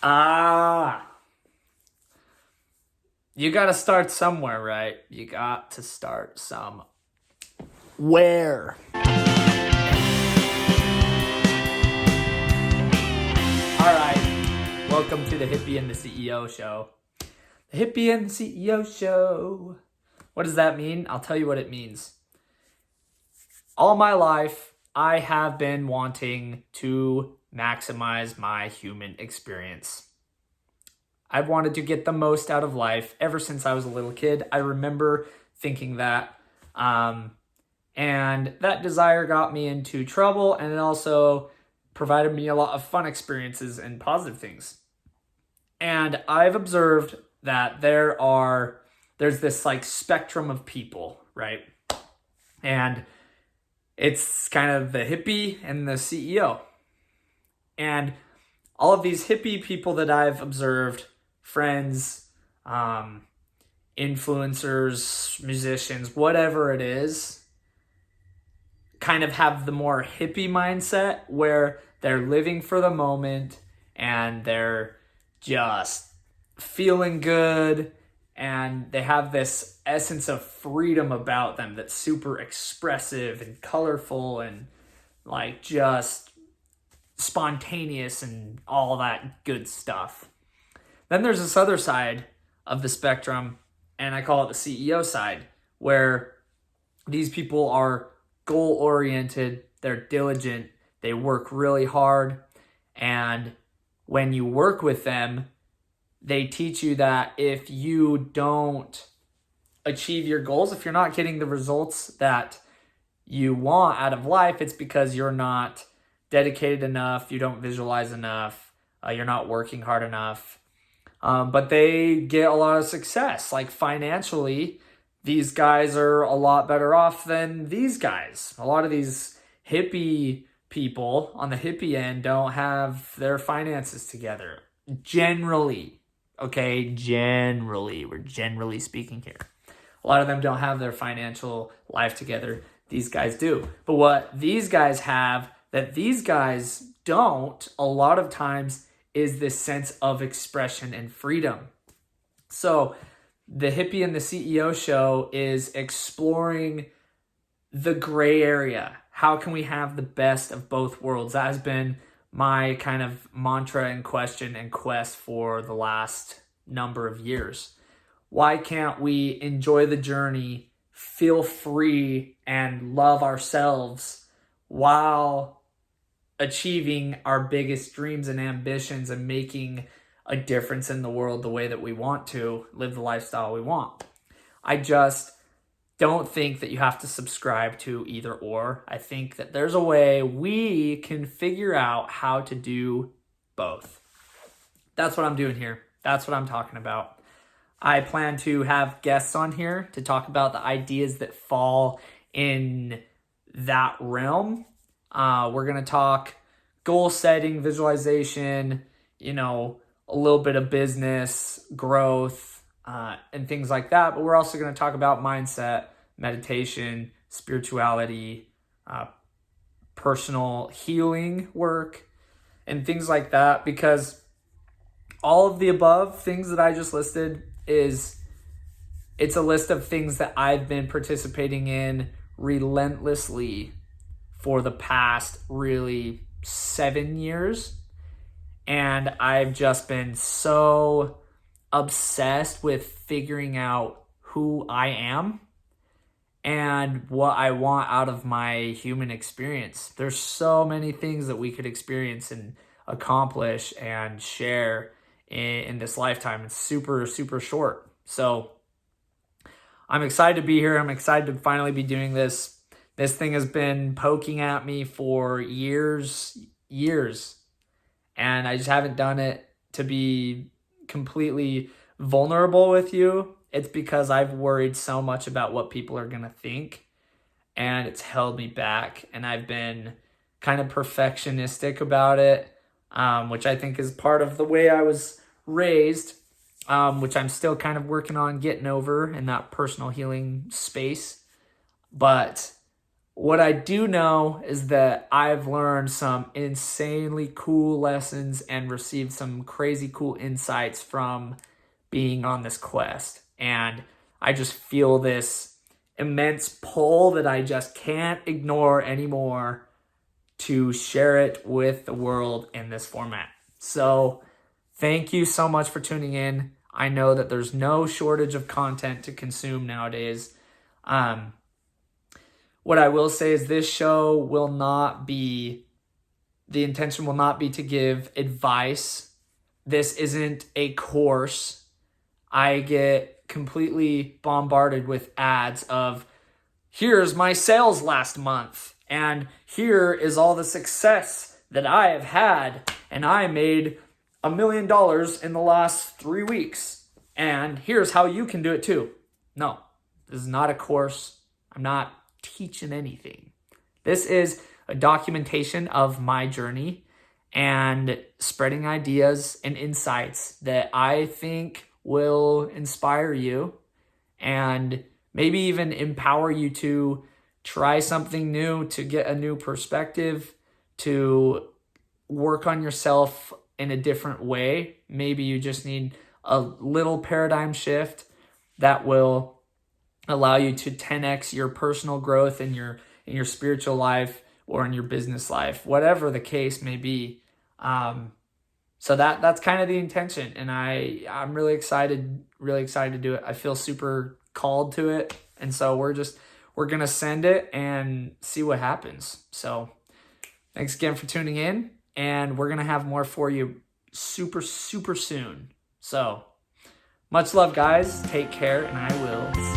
Ah, you got to start somewhere, right? You got to start somewhere. All right, welcome to the Hippie and the CEO show. The Hippie and the CEO show. What does that mean? I'll tell you what it means. All my life, I have been wanting to maximize my human experience. I've wanted to get the most out of life ever since I was a little kid. I remember thinking that. And that desire got me into trouble, and it also provided me a lot of fun experiences and positive things. And I've observed that there's this like spectrum of people, right? And it's kind of the hippie and the CEO. And all of these hippie people that I've observed, friends, influencers, musicians, whatever it is, kind of have the more hippie mindset where they're living for the moment and they're just feeling good and they have this essence of freedom about them that's super expressive and colorful and like just spontaneous and all that good stuff. Then there's this other side of the spectrum, and I call it the CEO side, where these people are goal-oriented, they're diligent, they work really hard, and when you work with them, they teach you that if you don't achieve your goals, if you're not getting the results that you want out of life, it's because you're not dedicated enough, you don't visualize enough, you're not working hard enough. But they get a lot of success. Like financially, these guys are a lot better off than these guys. A lot of these hippie people on the hippie end don't have their finances together. Generally, okay? Generally, we're generally speaking here. A lot of them don't have their financial life together. These guys do. But what these guys have that these guys don't a lot of times is this sense of expression and freedom. So the Hippie and the CEO show is exploring the gray area. How can we have the best of both worlds? That has been my kind of mantra and question and quest for the last number of years. Why can't we enjoy the journey, feel free, and love ourselves while achieving our biggest dreams and ambitions and making a difference in the world the way that we want to, live the lifestyle we want? I just don't think that you have to subscribe to either or. I think that there's a way we can figure out how to do both. That's what I'm doing here. That's what I'm talking about. I plan to have guests on here to talk about the ideas that fall in that realm. We're going to talk goal setting, visualization, a little bit of business, growth, and things like that. But we're also going to talk about mindset, meditation, spirituality, personal healing work, and things like that. Because all of the above things that I just listed it's a list of things that I've been participating in relentlessly for the past really 7 years. And I've just been so obsessed with figuring out who I am and what I want out of my human experience. There's so many things that we could experience and accomplish and share in this lifetime. It's super, super short. So I'm excited to be here. I'm excited to finally be doing this. This thing has been poking at me for years, and I just haven't done it to be completely vulnerable with you. It's because I've worried so much about what people are going to think, and it's held me back, and I've been kind of perfectionistic about it, which I think is part of the way I was raised, which I'm still kind of working on getting over in that personal healing space. But What I do know is that I've learned some insanely cool lessons and received some crazy cool insights from being on this quest. And I just feel this immense pull that I just can't ignore anymore to share it with the world in this format. So thank you so much for tuning in. I know that there's no shortage of content to consume nowadays. What I will say is this show will not be, the intention will not be to give advice. This isn't a course. I get completely bombarded with ads of, here's my sales last month, and here is all the success that I have had, and I made $1 million in the last 3 weeks, and here's how you can do it too. No, this is not a course. I'm not teaching anything. This is a documentation of my journey and spreading ideas and insights that I think will inspire you and maybe even empower you to try something new, to get a new perspective, to work on yourself in a different way. Maybe you just need a little paradigm shift that will allow you to 10x your personal growth in your spiritual life or in your business life, whatever the case may be. So that's kind of the intention, and I'm really excited to do it. I feel super called to it, and so we're gonna send it and see what happens. So thanks again for tuning in, and we're gonna have more for you super soon. So much love, guys. Take care, and I will see you